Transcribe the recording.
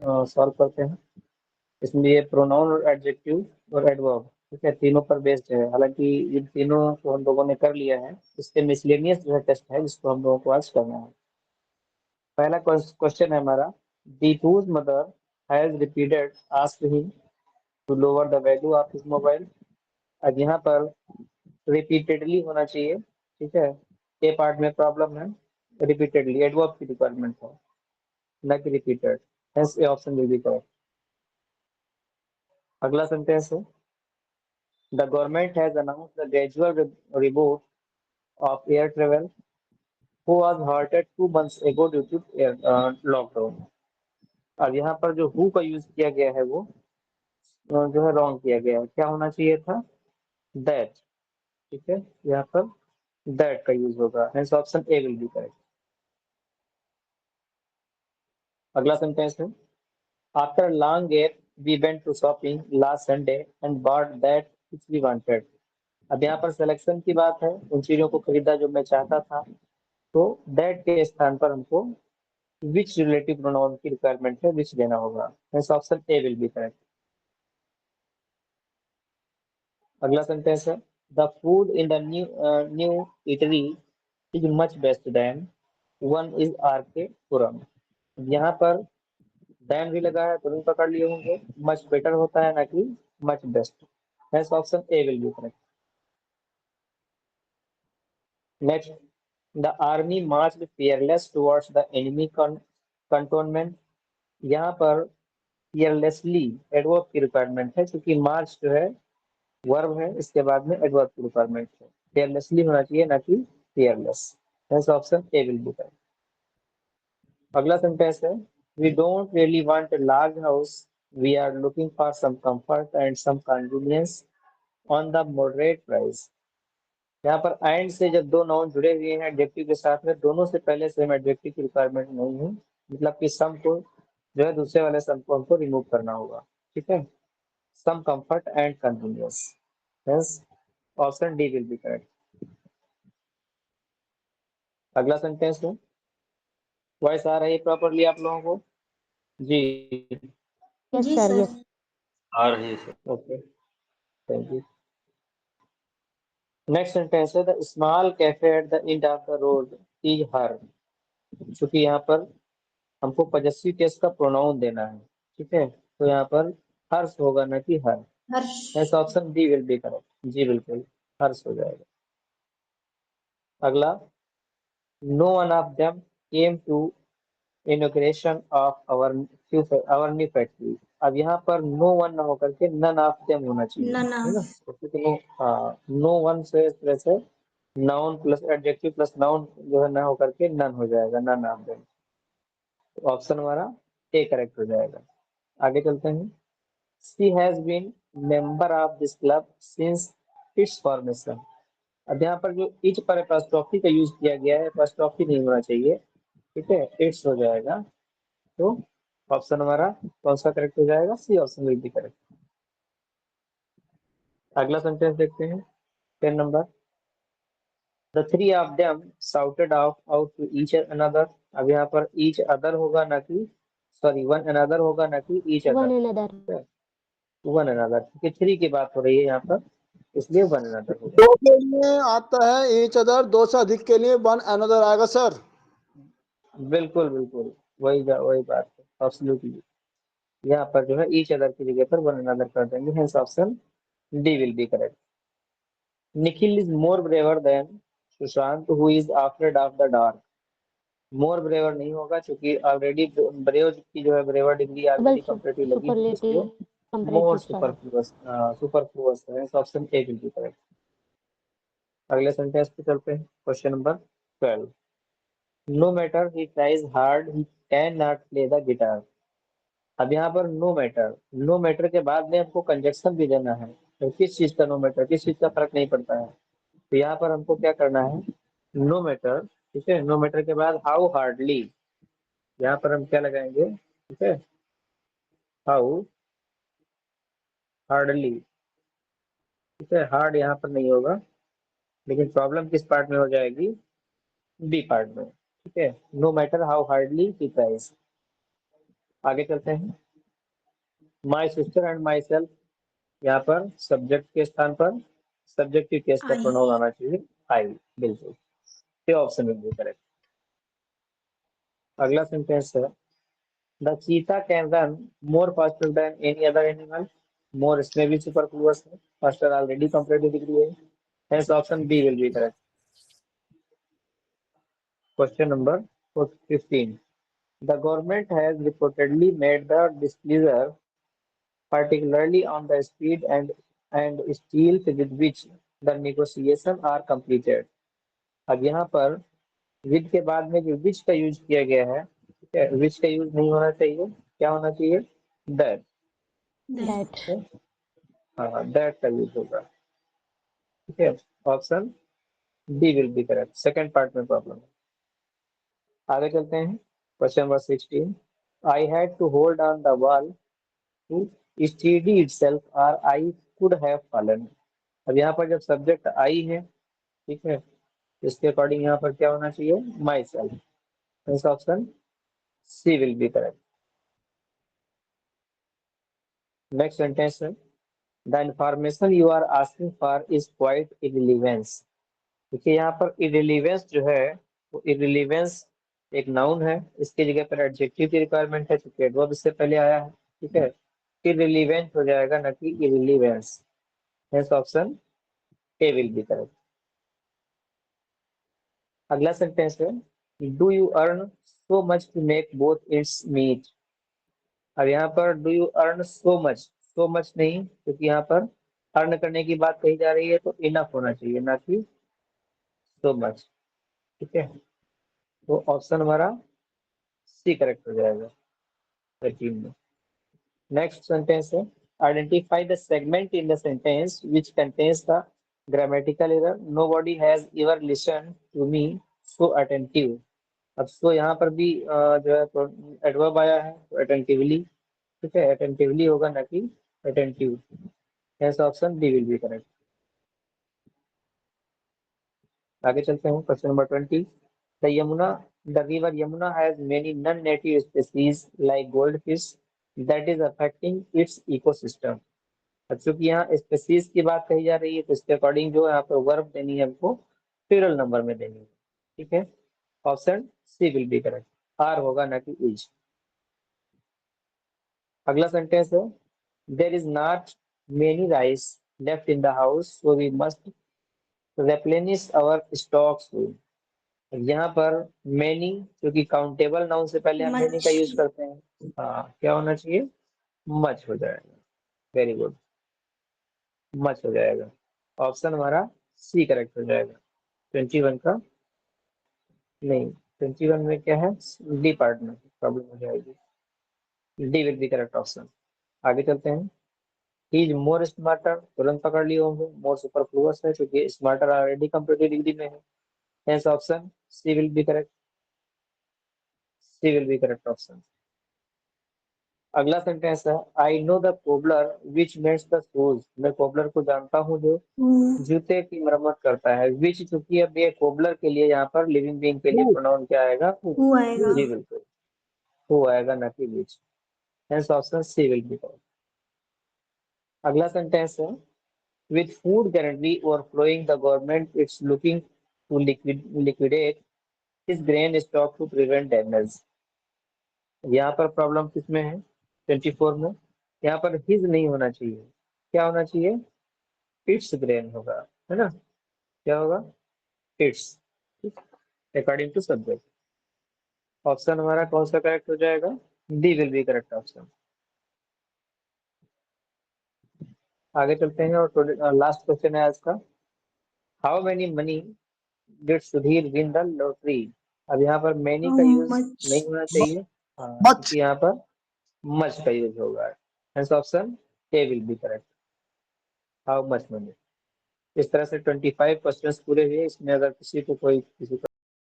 Solve करते हैं। इसमें ये प्रोनाउन और एडजेक्टिव और एडवर्ब, ठीक है, तीनों पर बेस्ड है। हालांकि इन तीनों को हम लोगों ने कर लिया है, इसके मिसलेनियस जो है टेस्ट है जिसको हम लोगों को आज करना है। पहला क्वेश्चन है हमारा, दी whose mother has repeated asked him to lower the value of his mobile। अब यहाँ पर रिपीटेडली होना चाहिए, ठीक है, ए पार्ट में प्रॉब्लम है, रिपीटेडली एडवर्ब की रिक्वायरमेंट है, न कि repeated, hence A option will be correct. अगला सेंटेंस है, the government has announced the gradual reboot of air travel who was halted 2 months ago due to lockdown। अब यहाँ पर जो who का यूज किया गया है वो जो है रॉन्ग किया गया है, क्या होना चाहिए था that, ठीक है, यहाँ पर that का यूज होगा, hence option A will be correct. अगला सेंटेंस है, after long gap we went to shopping last Sunday and bought that which we wanted. अब यहाँ पर सिलेक्शन की बात है, उन चीजों को खरीदा जो मैं चाहता था, तो दैट के स्थान पर हमको विच रिलेटिव प्रोनाउन की रिक्वायरमेंट है, विच देना होगा, hence option A will be correct. अगला सेंटेंस है, the food in the new eatery is much best than one is R K Puram. यहाँ पर देन भी लगा है तो नहीं पकड़ लिए होंगे, मच बेटर होता है ना कि much best, hence option A will be correct. Next, the army marched fearless towards the enemy cantonment. यहाँ पर फियरलेसली एडवर्ब की रिक्वायरमेंट है, क्योंकि मार्च जो है वर्ब है, इसके बाद में एडवर्ब की रिक्वायरमेंट है, फियरलेसली होना चाहिए ना कि fearless, hence option A will be correct. अगला सेंटेंस है, we don't really want a large house, we are looking for some comfort and some convenience on the moderate price. यहाँ पर एंड से जब दो नाउन जुड़े हुए हैं एडजेक्टिव के साथ में, दोनों से पहले सेम एडजेक्टिव की रिक्वायरमेंट नहीं है, मतलब कि सम को जो है दूसरे वाले सम को हमको रिमूव करना होगा, ठीक है, some comfort and convenience, hence option D will be correct. अगला सेंटेंस है, वॉइस आ रही है प्रॉपरली आप लोगों को? जी, यस सर, यस आ रही है sir. Okay, thank you. Next sentence है, the small cafe at the end of the road is her. क्योंकि यहाँ पर हमको पजेसिव केस का प्रोनाउन देना है, ठीक है, तो यहाँ पर हर्ष होगा ना कि her, hers. Option D will be correct, जी बिल्कुल हर्ष हो जाएगा। अगला, no one of them came to inauguration of our new factory. अब यहाँ पर नो वन ना होकर के नन ऑफ देम होना चाहिए, नन है ना, ऑफ। तो नो वन से इस तरह से noun plus adjective plus noun जो है ना होकर के नन हो जाएगा, नन ऑफ देम, ऑप्शन हमारा ए करेक्ट हो जाएगा। आगे चलते हैं, she has been member of this club since its formation. अब यहाँ पर जो इच पर एपॉस्ट्रोफी का यूज किया गया है, एपॉस्ट्रोफी नहीं होना चाहिए, ठीक है, इट्स हो जाएगा, तो ऑप्शन हमारा कौन सा करेक्ट हो जाएगा, C option will be correct. अगला सेंटेंस देखते हैं, 10 नंबर, the three of them shouted out to each other. अब यहाँ पर ईच अदर होगा ना कि, सॉरी वन अनदर होगा ना कि each one other, another. One another, क्योंकि थ्री की बात हो रही है यहाँ पर, इसलिए वन अनदर होगा। दो के लिए आता है ईच अदर, दो से अधिक के लिए वन अनदर आएगा सर। बिल्कुल बिल्कुल, वही बात है, एब्सोल्युटली, यहाँ पर जो है ईच अदर की जगह पर वन अनदर कर देंगे, hence option D will be correct. Nikhil is more braver than Sushant who is afraid of the dark. More braver नहीं होगा, क्योंकि ऑलरेडी ब्रेव की जो है ब्रेवर डिग्री ऑलरेडी कंपैरेटिव लगी हुई है, सुपरलेटिव इसलिए मोर कंपैरेटिव स्टार। सुपरफ्लुअस है, option A will be correct. अगले सेंटेंस पे चलते हैं, question number 12, no matter he tries hard he can not play the guitar. अब यहाँ पर नो मैटर, नो मैटर के बाद में हमको कंजक्शन भी देना है, तो किस चीज का नो मैटर, किस चीज का फर्क नहीं पड़ता है, तो यहाँ पर हमको क्या करना है, नो मैटर, ठीक है, नो मैटर के बाद हाउ हार्डली, यहाँ पर हम क्या लगाएंगे, ठीक है, हाउ हार्डली, ठीक है, हार्ड यहाँ पर नहीं होगा, लेकिन प्रॉब्लम किस पार्ट में हो जाएगी, बी पार्ट में, ठीक है, no matter how hardly he tries. आगे चलते हैं। My sister and myself, यहाँ पर सब्जेक्ट के स्थान पर सब्जेक्टिव केस का I. प्रोनाउन आना चाहिए आई। बिल्कुल, ये ऑप्शन विल बी करेक्ट। अगला सेंटेंस है the cheetah can run more faster than any other animal. More इसमें भी सुपरफ्लुअस है, फास्टर ऑलरेडी कंप्लीट डिग्री है, hence option B will be correct. Question number 15, the government has reportedly made the disclosure particularly on the speed and stealth with which the negotiation are completed। अब यहाँ पर with के बाद में जो विच का use किया गया है, ठीक है, विच का यूज नहीं होना चाहिए, क्या होना चाहिए, दैट। That. हाँ, दैट का यूज होगा, ठीक है, option D will be correct. Second part में प्रॉब्लम है। आगे चलते हैं। Question number 16, I had to hold on the wall to steady itself or I could have fallen। अब यहाँ पर जब सब्जेक्ट आई है, ठीक है, इसके अकॉर्डिंग यहाँ पर क्या होना चाहिए, माई सेल्फ। इस option C will be correct. Next sentence है the information you are asking for is quite irrelevance. देखिए यहाँ पर इररिलेवेंस जो है वो इररिलेवेंस एक नाउन है, इसकी जगह पर एडजेक्टिव की रिक्वायरमेंट है, क्योंकि एडवर्ब इससे पहले आया है, ठीक है, इररिलेवेंट हो जाएगा ना कि irrelevance. Hence option A will be correct. अगला सेंटेंस है do you earn so much to make both its meet. अब यहाँ पर do you earn so much नहीं, क्योंकि यहाँ पर अर्न करने की बात कही जा रही है, तो इनफ होना चाहिए, ना कि सो मच, ठीक है, तो ऑप्शन हमारा सी करेक्ट हो जाएगा 13 में। नेक्स्ट सेंटेंस है identify the segment in the sentence which contains the grammatical error nobody has ever listened to me so attentive. अब सो यहाँ पर भी जो है एडवर्ब आया है, तो अटेंटिवली, ठीक है, अटेंटिवली होगा ना कि attentive. Hence option D will be correct. आगे चलते हैं। Question number 20, the river Yamuna has many non native species like gold fish that is affecting it's ecosystem. अब चूंकि यहाँ स्पीसीज की बात कही जा रही है, तो इसके अकॉर्डिंग जो यहाँ पर वर्ब देनी है हमको प्लूरल नंबर में देनी है, ठीक है, option C will be correct, are होगा ना कि इज। अगला सेंटेंस है there is not many rice left in the house so we must replenish our stocks soon। यहाँ पर मेनी, क्योंकि काउंटेबल नाउन से पहले हम मेनी का यूज करते हैं, हाँ, क्या होना चाहिए, मच हो जाएगा। वेरी गुड, मच हो जाएगा, ऑप्शन हमारा सी करेक्ट हो जाएगा। 21 का नहीं, 21 में क्या है, डी पार्ट में प्रॉब्लम हो जाएगी, D will be correct option. आगे चलते हैं। ही इज मोर स्मार्टर, तुरंत पकड़ लिए होंगे, मोर सुपरफ्लुअस है, क्योंकि स्मार्टर ऑलरेडी कंप्लीटेड डिग्री में है, hence option C will be correct, C will be correct option. अगला सेंटेंस है I know the cobbler which makes the shoes. मैं कोबलर को जानता हूँ जो जूते की मरम्मत करता है। विच, चूंकि अब ये कोबलर के लिए यहाँ पर लिविंग बीइंग के लिए प्रोनाउन क्या आएगा, Who आएगा? जी बिल्कुल, हु आएगा ना कि which, hence option C will be correct. अगला सेंटेंस है with food currently overflowing the government it's looking to liquidate its grain stock to prevent damage। यहाँ पर प्रॉब्लम किसमें है, 24 में, यहाँ पर हिज नहीं होना चाहिए, क्या होना चाहिए, इट्स ग्रेन होगा, है ना, क्या होगा, its, according to subject. Option हमारा कौन सा करेक्ट हो जाएगा, D will be correct option. आगे चलते हैं और लास्ट क्वेश्चन है आज का, how many money did Sudhir win the lottery. अब यहाँ पर मैनी का यूज much? नहीं होना चाहिए, मच। क्योंकि यहाँ पर मच का यूज होगा, hence option A will be correct, how much money. इस तरह से 25 क्वेश्चंस पूरे हुए। इसमें अगर किसी को कोई किसी